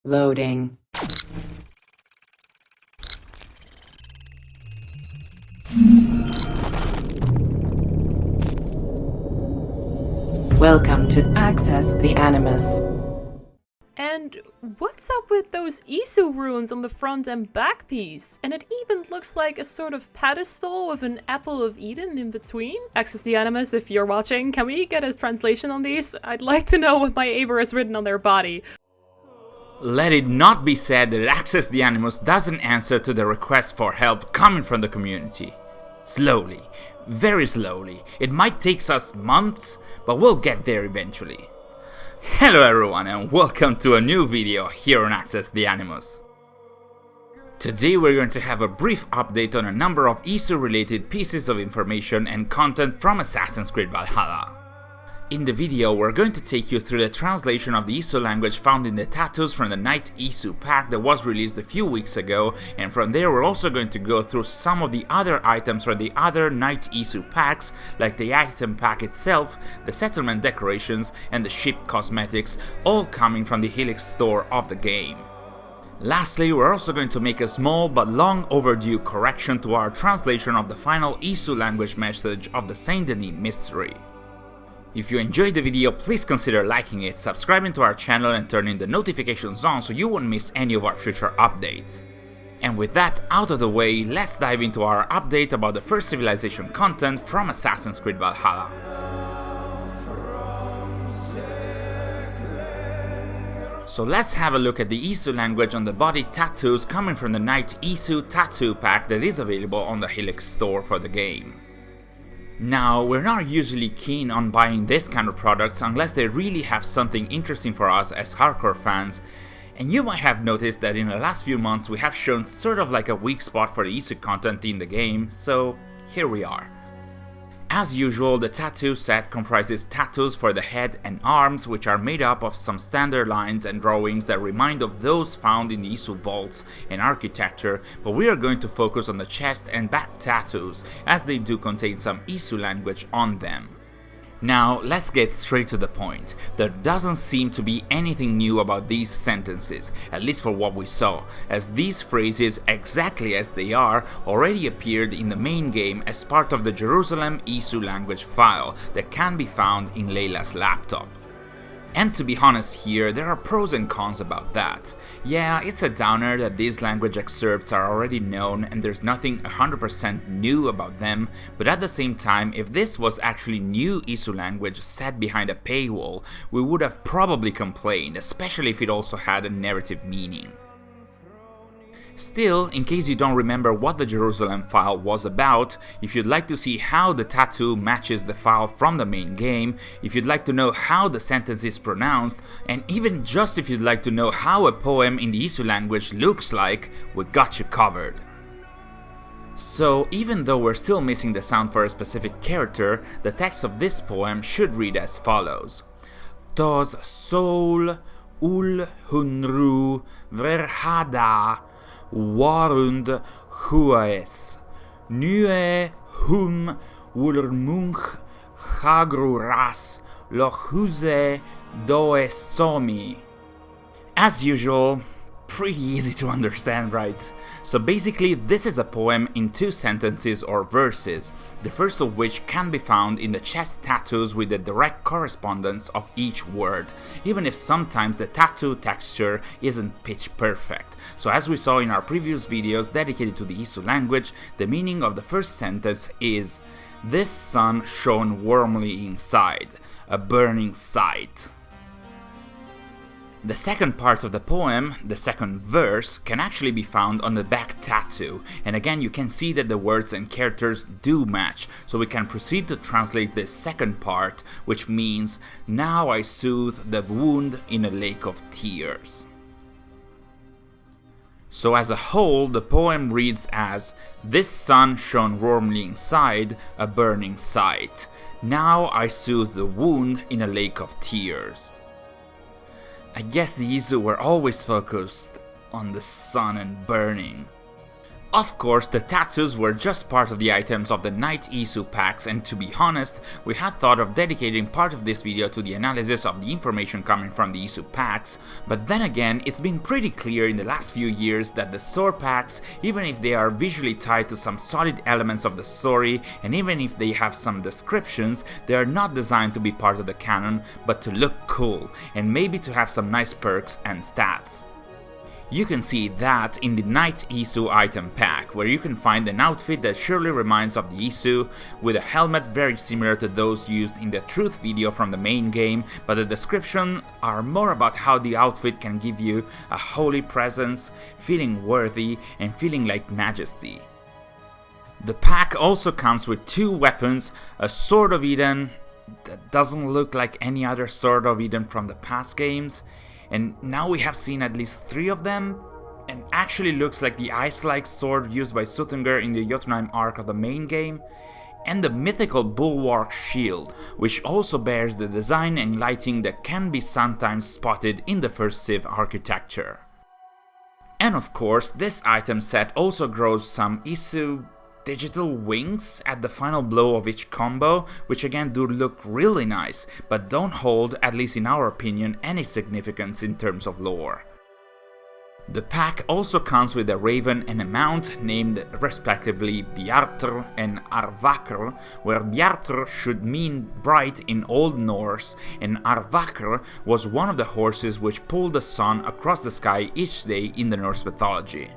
Loading. Welcome to Access the Animus. And what's up with those Isu runes on the front and back piece? And it even looks like a sort of pedestal with an apple of Eden in between. Access the Animus, if you're watching, can we get a translation on these? I'd like to know what my Aver has written on their body. Let it not be said that Access the Animus doesn't answer to the request for help coming from the community. Slowly, very slowly. It might take us months, but we'll get there eventually. Hello everyone and welcome to a new video here on Access the Animus. Today we're going to have a brief update on a number of Isu related pieces of information and content from Assassin's Creed Valhalla. In the video, we're going to take you through the translation of the Isu language found in the tattoos from the Knight Isu pack that was released a few weeks ago, and from there we're also going to go through some of the other items from the other Knight Isu packs, like the item pack itself, the settlement decorations, and the ship cosmetics, all coming from the Helix Store of the game. Lastly, we're also going to make a small but long overdue correction to our translation of the final Isu language message of the Saint Denis mystery. If you enjoyed the video, please consider liking it, subscribing to our channel and turning the notifications on so you won't miss any of our future updates. And with that out of the way, let's dive into our update about the first civilization content from Assassin's Creed Valhalla. So let's have a look at the Isu language on the body tattoos coming from the Knight Isu tattoo pack that is available on the Helix Store for the game. Now, we're not usually keen on buying this kind of products unless they really have something interesting for us as hardcore fans, and you might have noticed that in the last few months we have shown sort of like a weak spot for the Isu content in the game, so here we are. As usual, the tattoo set comprises tattoos for the head and arms, which are made up of some standard lines and drawings that remind of those found in the Isu vaults and architecture, but we are going to focus on the chest and back tattoos, as they do contain some Isu language on them. Now, let's get straight to the point. There doesn't seem to be anything new about these sentences, at least for what we saw, as these phrases, exactly as they are, already appeared in the main game as part of the Jerusalem Isu language file that can be found in Layla's laptop. And to be honest here, there are pros and cons about that. Yeah, it's a downer that these language excerpts are already known and there's nothing 100% new about them, but at the same time, if this was actually new Isu language set behind a paywall, we would have probably complained, especially if it also had a narrative meaning. Still, in case you don't remember what the Jerusalem file was about, if you'd like to see how the tattoo matches the file from the main game, if you'd like to know how the sentence is pronounced, and even just if you'd like to know how a poem in the Isu language looks like, we got you covered. So, even though we're still missing the sound for a specific character, the text of this poem should read as follows. Tos sol ul hunru verhada warund hues, nue hum wulmunch hagruras lochuse doe somi. As usual, pretty easy to understand, right? So basically, this is a poem in two sentences or verses, the first of which can be found in the chest tattoos with the direct correspondence of each word, even if sometimes the tattoo texture isn't pitch perfect. So as we saw in our previous videos dedicated to the Isu language, the meaning of the first sentence is, "This sun shone warmly inside, a burning sight." The second part of the poem, the second verse, can actually be found on the back tattoo, and again you can see that the words and characters do match, so we can proceed to translate this second part, which means, "Now I soothe the wound in a lake of tears." So as a whole, the poem reads as, "This sun shone warmly inside, a burning sight. Now I soothe the wound in a lake of tears." I guess the Isu were always focused on the sun and burning. Of course, the tattoos were just part of the items of the Knight Isu packs, and to be honest, we had thought of dedicating part of this video to the analysis of the information coming from the Isu packs, but then again, it's been pretty clear in the last few years that the store packs, even if they are visually tied to some solid elements of the story, and even if they have some descriptions, they are not designed to be part of the canon, but to look cool, and maybe to have some nice perks and stats. You can see that in the Knight Isu item pack, where you can find an outfit that surely reminds of the Isu, with a helmet very similar to those used in the Truth video from the main game, but the descriptions are more about how the outfit can give you a holy presence, feeling worthy, and feeling like majesty. The pack also comes with 2 weapons, a Sword of Eden that doesn't look like any other Sword of Eden from the past games, and now we have seen at least 3 of them, and actually looks like the ice-like sword used by Suttinger in the Jotunheim arc of the main game, and the mythical bulwark shield, which also bears the design and lighting that can be sometimes spotted in the first Civ architecture. And of course, this item set also grows some Isu digital wings at the final blow of each combo, which again do look really nice, but don't hold, at least in our opinion, any significance in terms of lore. The pack also comes with a raven and a mount named respectively Bjartr and Arvakr, where Bjartr should mean bright in Old Norse, and Arvakr was one of the horses which pulled the sun across the sky each day in the Norse mythology.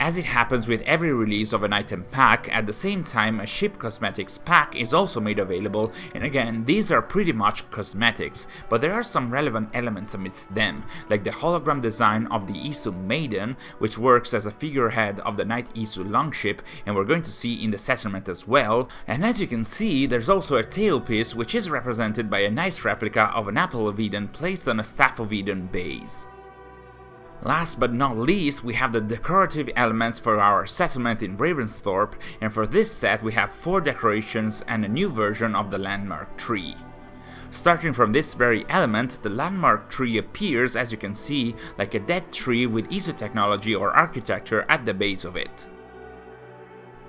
As it happens with every release of an item pack, at the same time a ship cosmetics pack is also made available, and again, these are pretty much cosmetics, but there are some relevant elements amidst them, like the hologram design of the Isu Maiden, which works as a figurehead of the Knight Isu longship, and we're going to see in the settlement as well, and as you can see, there's also a tailpiece which is represented by a nice replica of an Apple of Eden placed on a Staff of Eden base. Last but not least, we have the decorative elements for our settlement in Ravensthorpe, and for this set we have 4 decorations and a new version of the landmark tree. Starting from this very element, the landmark tree appears, as you can see, like a dead tree with Isu technology or architecture at the base of it.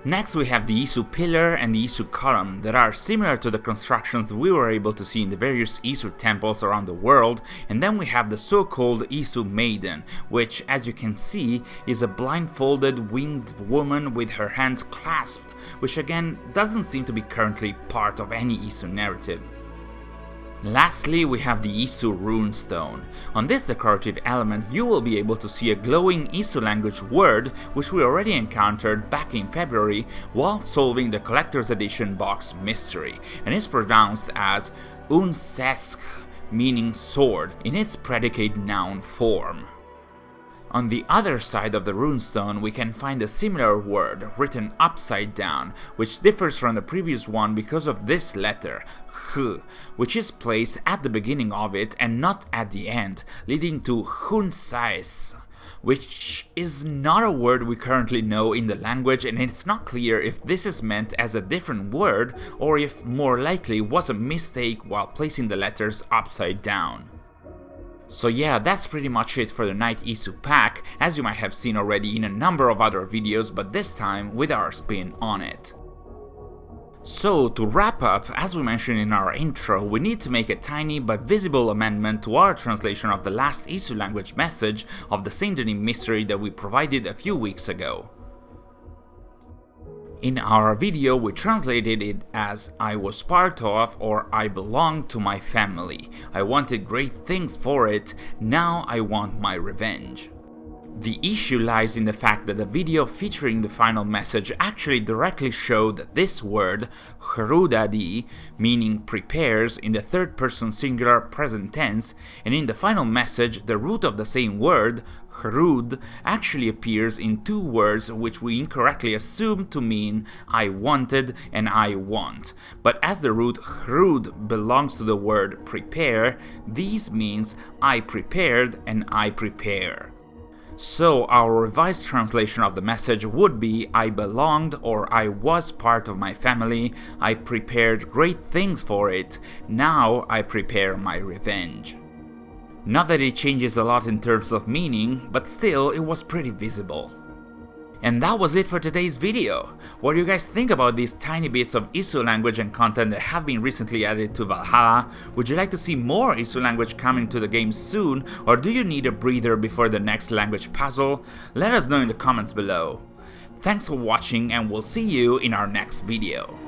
Next we have the Isu pillar and the Isu column that are similar to the constructions we were able to see in the various Isu temples around the world, and then we have the so-called Isu Maiden, which, as you can see, is a blindfolded winged woman with her hands clasped, which again doesn't seem to be currently part of any Isu narrative. Lastly, we have the Isu Runestone. On this decorative element, you will be able to see a glowing Isu language word, which we already encountered back in February while solving the Collector's Edition box mystery, and is pronounced as Unsesk, meaning sword, in its predicate noun form. On the other side of the runestone, we can find a similar word, written upside down, which differs from the previous one because of this letter, H, which is placed at the beginning of it and not at the end, leading to Hunsais, which is not a word we currently know in the language, and it's not clear if this is meant as a different word or if more likely was a mistake while placing the letters upside down. So yeah, that's pretty much it for the Knight Isu pack, as you might have seen already in a number of other videos, but this time with our spin on it. So to wrap up, as we mentioned in our intro, we need to make a tiny but visible amendment to our translation of the last Isu language message of the Saint Denis mystery that we provided a few weeks ago. In our video, we translated it as I was part of, or I belonged to my family. I wanted great things for it, now I want my revenge. The issue lies in the fact that the video featuring the final message actually directly showed this word, hrudadi, meaning prepares in the third person singular present tense, and in the final message the root of the same word, hrud, actually appears in 2 words which we incorrectly assumed to mean I wanted and I want. But as the root hrud belongs to the word prepare, these means I prepared and I prepare. So our revised translation of the message would be I belonged or I was part of my family, I prepared great things for it, now I prepare my revenge. Not that it changes a lot in terms of meaning, but still it was pretty visible. And that was it for today's video. What do you guys think about these tiny bits of Isu language and content that have been recently added to Valhalla? Would you like to see more Isu language coming to the game soon, or do you need a breather before the next language puzzle? Let us know in the comments below. Thanks for watching, and we'll see you in our next video.